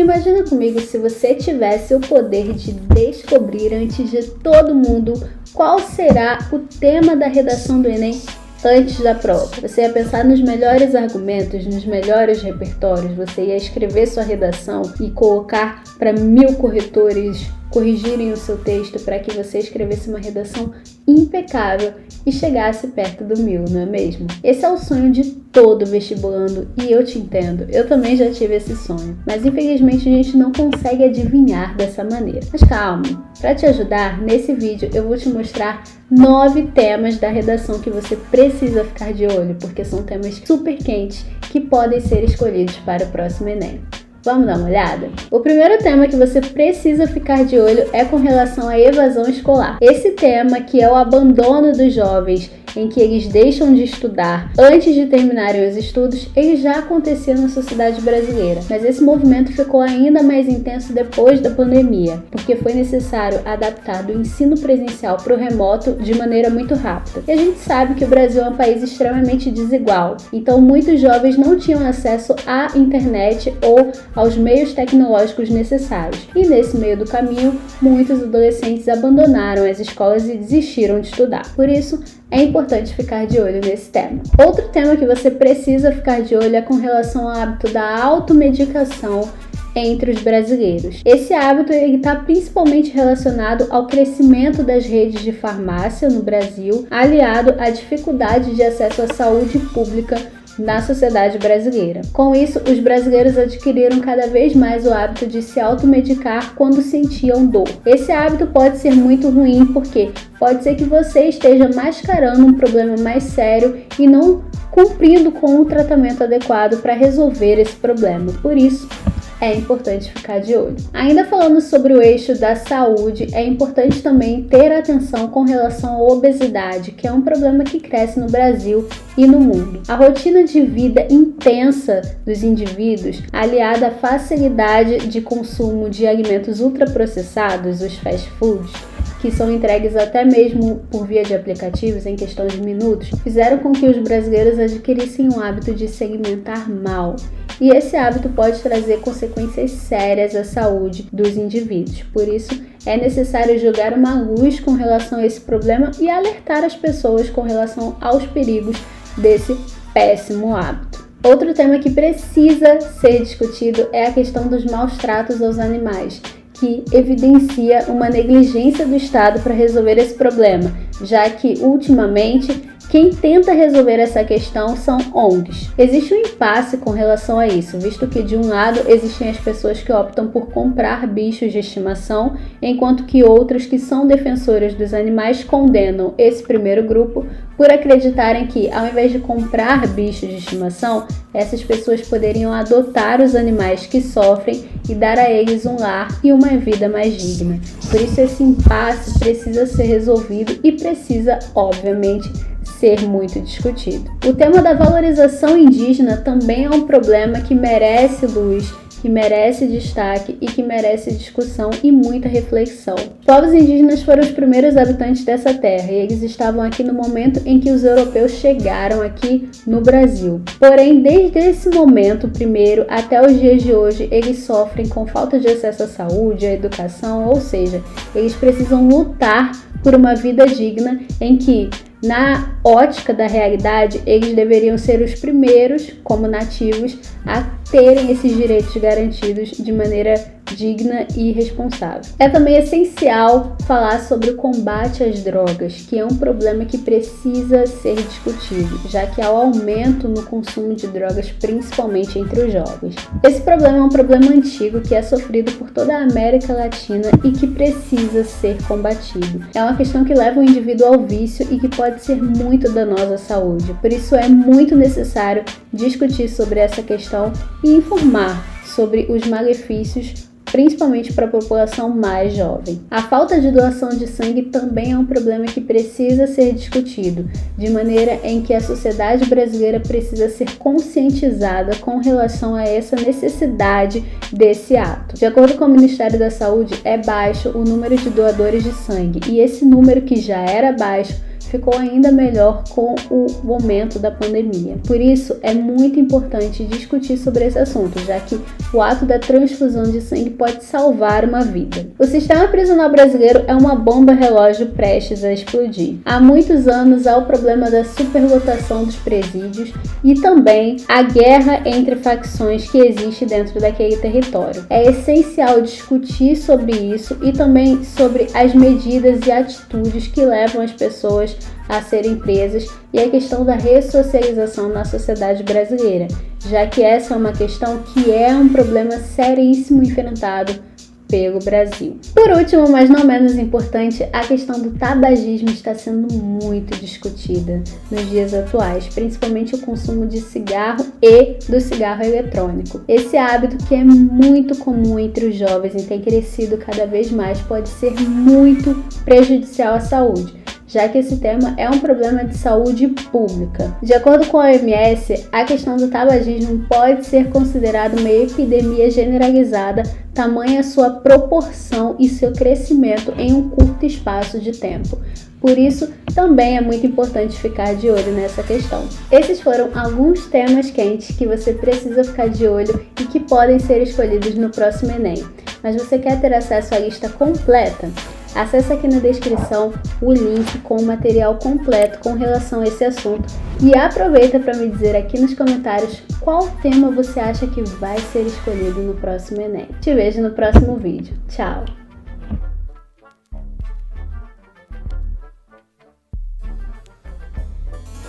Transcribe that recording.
Imagina comigo se você tivesse o poder de descobrir antes de todo mundo qual será o tema da redação do Enem antes da prova. Você ia pensar nos melhores argumentos, nos melhores repertórios, você ia escrever sua redação e colocar para 1000 corretores corrigirem o seu texto para que você escrevesse uma redação impecável e chegasse perto do 1000, não é mesmo? Esse é o sonho de todo vestibulando e eu te entendo, eu também já tive esse sonho, mas infelizmente a gente não consegue adivinhar dessa maneira. Mas calma, para te ajudar, nesse vídeo eu vou te mostrar 9 temas da redação que você precisa ficar de olho, porque são temas super quentes que podem ser escolhidos para o próximo Enem. Vamos dar uma olhada? O primeiro tema que você precisa ficar de olho é com relação à evasão escolar. Esse tema, que é o abandono dos jovens, em que eles deixam de estudar antes de terminarem os estudos, ele já acontecia na sociedade brasileira, mas esse movimento ficou ainda mais intenso depois da pandemia, porque foi necessário adaptar do ensino presencial para o remoto de maneira muito rápida. E a gente sabe que o Brasil é um país extremamente desigual, então muitos jovens não tinham acesso à internet ou aos meios tecnológicos necessários. E nesse meio do caminho, muitos adolescentes abandonaram as escolas e desistiram de estudar. Por isso, é importante ficar de olho nesse tema. Outro tema que você precisa ficar de olho é com relação ao hábito da automedicação entre os brasileiros. Esse hábito está principalmente relacionado ao crescimento das redes de farmácia no Brasil, aliado à dificuldade de acesso à saúde pública na sociedade brasileira. Com isso, os brasileiros adquiriram cada vez mais o hábito de se automedicar quando sentiam dor. Esse hábito pode ser muito ruim porque pode ser que você esteja mascarando um problema mais sério e não cumprindo com o tratamento adequado para resolver esse problema. Por isso, é importante ficar de olho. Ainda falando sobre o eixo da saúde, é importante também ter atenção com relação à obesidade, que é um problema que cresce no Brasil e no mundo. A rotina de vida intensa dos indivíduos, aliada à facilidade de consumo de alimentos ultraprocessados, os fast foods, que são entregues até mesmo por via de aplicativos em questão de minutos, fizeram com que os brasileiros adquirissem um hábito de se alimentar mal. E esse hábito pode trazer consequências sérias à saúde dos indivíduos. Por isso, é necessário jogar uma luz com relação a esse problema e alertar as pessoas com relação aos perigos desse péssimo hábito. Outro tema que precisa ser discutido é a questão dos maus tratos aos animais, que evidencia uma negligência do Estado para resolver esse problema, já que, ultimamente, quem tenta resolver essa questão são ONGs. Existe um impasse com relação a isso, visto que, de um lado, existem as pessoas que optam por comprar bichos de estimação, enquanto que outros que são defensoras dos animais condenam esse primeiro grupo por acreditarem que, ao invés de comprar bichos de estimação, essas pessoas poderiam adotar os animais que sofrem e dar a eles um lar e uma vida mais digna. Por isso, esse impasse precisa ser resolvido e precisa, obviamente, ser muito discutido. O tema da valorização indígena também é um problema que merece luz, que merece destaque e que merece discussão e muita reflexão. Os povos indígenas foram os primeiros habitantes dessa terra e eles estavam aqui no momento em que os europeus chegaram aqui no Brasil. Porém, desde esse momento primeiro até os dias de hoje, eles sofrem com falta de acesso à saúde, à educação, ou seja, eles precisam lutar por uma vida digna em que, na ótica da realidade, eles deveriam ser os primeiros, como nativos, a terem esses direitos garantidos de maneira digna e responsável. É também essencial falar sobre o combate às drogas, que é um problema que precisa ser discutido, já que há um aumento no consumo de drogas, principalmente entre os jovens. Esse problema é um problema antigo que é sofrido por toda a América Latina e que precisa ser combatido. É uma questão que leva o indivíduo ao vício e que pode ser muito danosa à saúde. Por isso é muito necessário discutir sobre essa questão e informar sobre os malefícios, principalmente para a população mais jovem. A falta de doação de sangue também é um problema que precisa ser discutido, de maneira em que a sociedade brasileira precisa ser conscientizada com relação a essa necessidade desse ato. De acordo com o Ministério da Saúde, é baixo o número de doadores de sangue, e esse número, que já era baixo, ficou ainda melhor com o momento da pandemia. Por isso, é muito importante discutir sobre esse assunto, já que o ato da transfusão de sangue pode salvar uma vida. O sistema prisional brasileiro é uma bomba relógio prestes a explodir. Há muitos anos há o problema da superlotação dos presídios e também a guerra entre facções que existe dentro daquele território. É essencial discutir sobre isso e também sobre as medidas e atitudes que levam as pessoas a serem presas e a questão da ressocialização na sociedade brasileira, já que essa é uma questão que é um problema seríssimo enfrentado pelo Brasil. Por último, mas não menos importante, a questão do tabagismo está sendo muito discutida nos dias atuais, principalmente o consumo de cigarro e do cigarro eletrônico. Esse hábito, que é muito comum entre os jovens e tem crescido cada vez mais, pode ser muito prejudicial à saúde, já que esse tema é um problema de saúde pública. De acordo com a OMS, a questão do tabagismo pode ser considerada uma epidemia generalizada, tamanha sua proporção e seu crescimento em um curto espaço de tempo. Por isso, também é muito importante ficar de olho nessa questão. Esses foram alguns temas quentes que você precisa ficar de olho e que podem ser escolhidos no próximo Enem. Mas você quer ter acesso à lista completa? Acesse aqui na descrição o link com o material completo com relação a esse assunto e aproveita para me dizer aqui nos comentários qual tema você acha que vai ser escolhido no próximo Enem. Te vejo no próximo vídeo. Tchau!